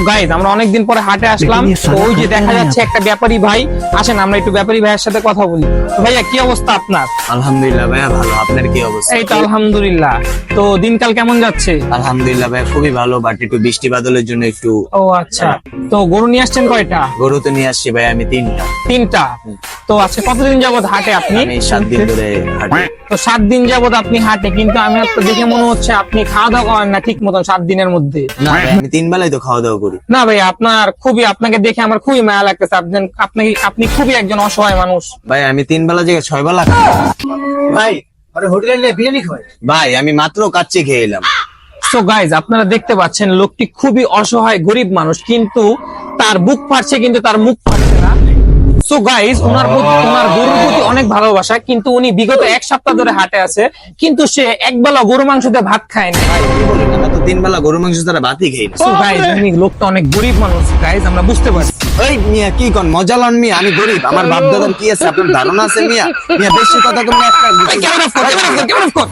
Guys আমরা অনেকদিন পরে হাটে আসলাম, তো ওই যে দেখা যাচ্ছে একটা ব্যাপারী ভাই। আসেন আমরা একটু ব্যাপারী ভাইয়ের সাথে কথা বলি। তো ভাইয়া কি অবস্থা আপনার? আলহামদুলিল্লাহ ভাইয়া ভালো, আপনার কি অবস্থা? এই তো আলহামদুলিল্লাহ। তো দিনকাল কেমন যাচ্ছে? আলহামদুলিল্লাহ ভাইয়া খুবই ভালো, বাট একটু বৃষ্টি বাদলের জন্য একটু। ও আচ্ছা, তো গরু নিয়ে আসছেন কয়টা? গরু তো নিয়ে আসছি ভাই আমি তিনটা। তো আজকে কতদিন যাবত হাটে আপনি? আমি 7 দিন ধরে হাঁটি। তো 7 দিন যাবত আপনি হাটে, কিন্তু আমি তো দেখে মনে হচ্ছে আপনি খাওয়া দাওয়া করেন না ঠিক মতন 7 দিনের মধ্যে। না ভাই, আমি 3 বেলায় তো খাওয়া দাওয়া করি। না ভাই, আপনাকে দেখে আমার খুবই মায়া লাগতেছে। আপনি খুবই একজন অসহায় মানুষ। ভাই আমি 3 বেলা জায়গায় 6 বেলা খাই। ভাই আরে হোটেলে বিরিয়ানি খাওয়াই। ভাই আমি মাত্র কাচ্চি খেয়ে এলাম। সো গাইজ আপনারা দেখতে পাচ্ছেন লোকটি খুবই অসহায় গরিব মানুষ, কিন্তু তার বুক ফাটছে কিন্তু তার মুখ ফাটছে না। সো গাইজ ওনার গরুর প্রতি অনেক ভালোবাসা, কিন্তু উনি বিগত 1 সপ্তাহ ধরে হাটে আছে, কিন্তু সে একবেলা গরু মাংস দিয়ে ভাত খায় না। ভাই কি বলেন, আমরা তো 3 বেলা গরু মাংস ছাড়া ভাতই খাই না। সো গাইজ লোকটা অনেক গরিব মানুষ গাইজ, আমরা বুঝতে পারছি। ওই মিয়া কি কোন মজা লন মিয়া, আমি গরিব, আমার বাপ দাদার কি আছে আপনার ধারণা আছে মিয়া? মিয়া বেশি কথা তুমি একটা ক্যামেরা অফ কর, ক্যামেরা অফ কর।